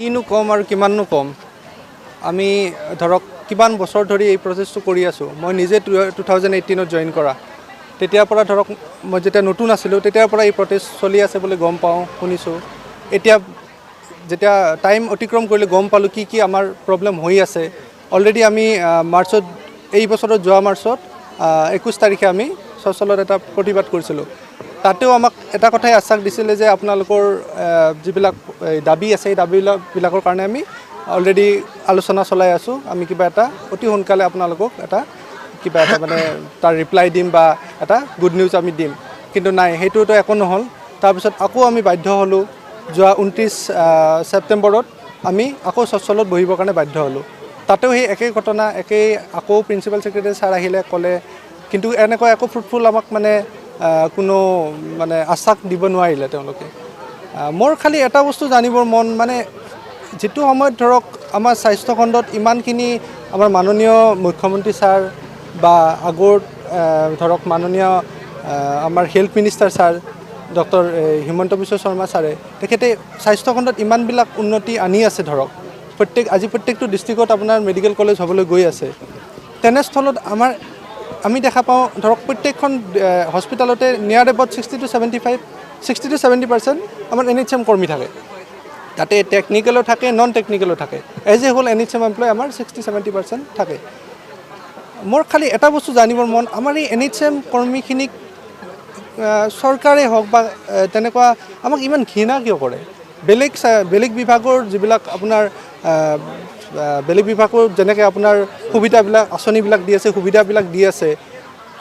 কিনো কম আৰু কিমাননো কম আমি ধৰক কিমান বছৰ ধৰি এই প্ৰচেছটো কৰি আছো মই নিজে 2018 ত জয়েন কৰা তেতিয়াৰ পৰা ধৰক মই যেতিয়া নতুন আছিলোঁ তেতিয়াৰ পৰা এই প্ৰচেছ চলি আছে বুলি গম পাওঁ শুনিছোঁ এতিয়া যেতিয়া টাইম অতিক্ৰম কৰিলে গম পালোঁ কি আমাৰ প্ৰব্লেম হৈ আছে অলৰেডি আমি মাৰ্চত এই বছৰৰ যোৱা মাৰ্চত 21 তাৰিখে আমি সচলত এটা প্ৰতিবাদ কৰিছিলোঁ তাতেও আমাক এটা কথাই আশ্বাস দিছিলে যে আপোনালোকৰ যিবিলাক দাবী আছে এই দাবীবিলাকৰ কাৰণে আমি অলৰেডি আলোচনা চলাই আছোঁ আমি কিবা এটা অতি সোনকালে আপোনালোকক এটা কিবা এটা মানে তাৰ ৰিপ্লাই দিম বা এটা গুড নিউজ আমি দিম কিন্তু নাই হেতুটো একো নহল তাৰ পিছত আকৌ আমি বাধ্য হলো যোৱা 29 সেপ্টেম্বৰত আমি আকৌ সচলত বহিবৰ কাৰণে বাধ্য হলো তাতেও সেই একেই ঘটনা একেই আকৌ প্ৰিন্সিপাল সেক্ৰেটাৰী ছাৰ আহিলে ক'লে কিন্তু এনেকুৱা একো ফ্ৰুটফুল আমাক মানে কোনো মানে আশ্বাস দিব নোৱাৰিলে তেওঁলোকে মোৰ খালি এটা বস্তু জানিবৰ মন মানে যেটো সময়ত ধৰক আমাৰ স্বাস্থ্য খণ্ডত ইমানখিনি আমাৰ মাননীয় মুখ্যমন্ত্ৰী ছাৰ বা আগৰ ধৰক মাননীয় আমাৰ health minister sir doctor Himanta Biswa Sarma ছাৰে তেখেতে স্বাস্থ্য খণ্ডত ইমানবিলাক উন্নতি আনি আছে ধৰক প্ৰত্যেকটো ডিষ্ট্ৰিক্টত আপোনাৰ মেডিকেল কলেজ হ'বলৈ গৈ আছে তেনেস্থলত আমি দেখা পাওঁ ধৰক প্ৰত্যেকখন হস্পিটালতে নিয়াৰ এবাউট 60 to 70% আমাৰ NHM কৰ্মী থাকে তাতে টেকনিক্যালও থাকে নন টেকনিক্যালও থাকে as a whole NHM employee আমাৰ 60-70% থাকে মোৰ খালি এটা বস্তু জানিবৰ মন আমাৰ এই NHM কৰ্মীখিনিক চৰকাৰে হওক বা তেনেকুৱা আমাক ইমান ঘৃণা কিয় কৰে বেলেগ বিভাগৰ যিবিলাক আপোনাৰ বেলেগ বিভাগৰ যেনেকৈ আপোনাৰ সুবিধাবিলাক আঁচনিবিলাক দি আছে সুবিধাবিলাক দি আছে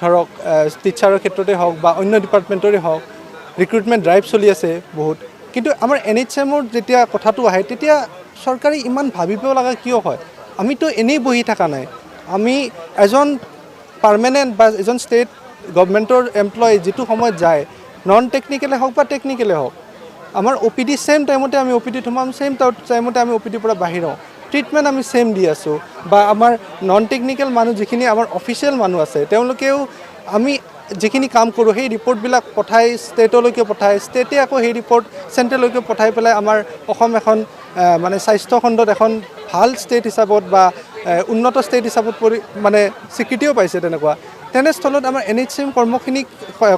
ধৰক টিচাৰৰ ক্ষেত্ৰতে হওক বা অন্য ডিপাৰ্টমেণ্টৰে হওক ৰিক্ৰুটমেণ্ট ড্ৰাইভ চলি আছে বহুত কিন্তু আমাৰ NHMৰ যেতিয়া কথাটো আহে তেতিয়া চৰকাৰে ইমান ভাবিব লগা কিয় হয় আমিতো এনেই বহি থকা নাই আমি এজন পাৰ্মানেণ্ট বা এজন ষ্টেট গভৰ্ণমেণ্টৰ এমপ্লয় যেটো সময়ত যায় নন টেকনিক্যালে হওক বা টেকনিক্যালে হওক আমাৰ OPD সেম টাইমতে আমি OPD সোমাম সেম টাইমতে আমি OPD পৰা বাহিৰ হওঁ ট্ৰিটমেণ্ট আমি সেম দি আছোঁ বা আমাৰ নন টেকনিক্যাল মানুহ যিখিনি আমাৰ অফিচিয়েল মানুহ আছে তেওঁলোকেও আমি যিখিনি কাম কৰোঁ সেই ৰিপৰ্টবিলাক পঠাই ষ্টেটলৈকে পঠায় ষ্টেটে আকৌ সেই ৰিপৰ্ট চেণ্ট্ৰেললৈকে পঠাই পেলাই আমাৰ অসম এখন মানে স্বাস্থ্য খণ্ডত এখন ভাল ষ্টেট হিচাপত বা উন্নত ষ্টেট হিচাপত মানে স্বীকৃতিও পাইছে তেনেকুৱা তেনেস্থলত আমাৰ NHM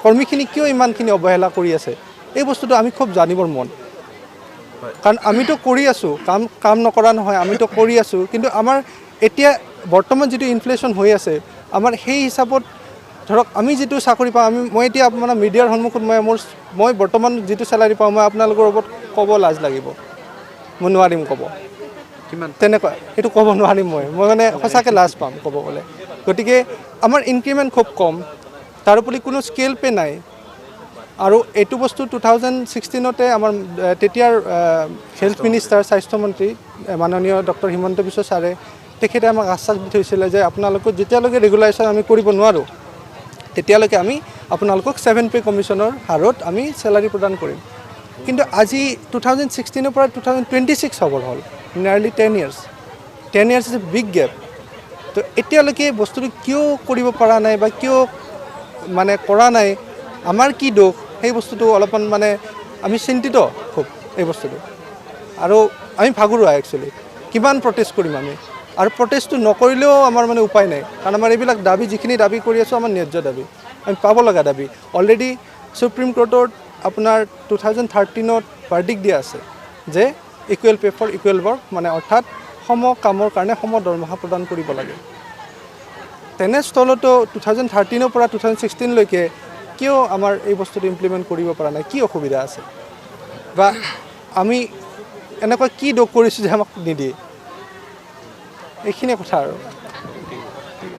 কৰ্মীখিনিক কিয় ইমানখিনি অৱহেলা কৰি আছে এই বস্তুটো আমি খুব জানিবৰ মন কাৰণ আমিতো কৰি আছোঁ কাম নকৰা নহয় আমিতো কৰি আছোঁ কিন্তু আমাৰ এতিয়া বৰ্তমান যিটো ইনফ্লেশ্যন হৈ আছে আমাৰ সেই হিচাপত ধৰক আমি যেটো চাকৰি পাওঁ মই এতিয়া আপোনাৰ মিডিয়াৰ সন্মুখত মই বৰ্তমান যেটো স্যালাৰি পাওঁ মই আপোনালোকৰ ওপৰত ক'ব লাজ লাগিব মই নোৱাৰিম ক'ব কিমান তেনেকুৱা সেইটো ক'ব নোৱাৰিম মই মানে সঁচাকৈ লাজ পাম ক'ব গ'লে গতিকে আমাৰ ইনক্ৰিমেণ্ট খুব কম তাৰোপৰি কোনো স্কেল পে নাই আৰু এইটো বস্তু 2016তে আমাৰ তেতিয়াৰ হেলথ মিনিষ্টাৰ স্বাস্থ্যমন্ত্ৰী মাননীয় ডক্টৰ হিমন্ত বিশ্ব ছাৰে তেখেতে আমাক আশ্বাস দি থৈছিলে যে আপোনালোকক যেতিয়ালৈকে ৰেগুলাৰাইজেশ্যন আমি কৰিব নোৱাৰোঁ তেতিয়ালৈকে আমি আপোনালোকক 7 পে কমিশ্যনৰ হাৰত আমি স্যালাৰি প্ৰদান কৰিম কিন্তু আজি 2016ৰ পৰা 2026 হ'বৰ হ'ল নিয়াৰলি 10 years is a big gap তো এতিয়ালৈকে বস্তুটো কিয় কৰিব পৰা নাই বা কিয় মানে কৰা নাই আমাৰ কি দোষ সেই বস্তুটো অলপমান মানে আমি চিন্তিত খুব এই বস্তুটো আৰু আমি ভাগুৰুৱা একচুৱেলি কিমান প্ৰটেষ্ট কৰিম আমি আৰু প্ৰটেষ্টটো নকৰিলেও আমাৰ মানে উপায় নাই কাৰণ আমাৰ এইবিলাক দাবী যিখিনি দাবী কৰি আছোঁ আমাৰ ন্যায্য দাবী আমি পাব লগা দাবী অলৰেডি সুপ্ৰিম কোৰ্টত আপোনাৰ 2013ত ভাৰ্ডিক্ট দিয়া আছে যে equal pay for equal work মানে অৰ্থাৎ সম কামৰ কাৰণে সম দৰমহা প্ৰদান কৰিব লাগে তেনেস্থলতো 2013ৰ পৰা 2016লৈকে কিয় আমাৰ এই বস্তুটো ইমপ্লিমেণ্ট কৰিব পৰা নাই কি অসুবিধা আছে বা আমি এনেকুৱা কি দোষ কৰিছোঁ যে আমাক নিদিয়ে এইখিনিয়ে কথা আৰু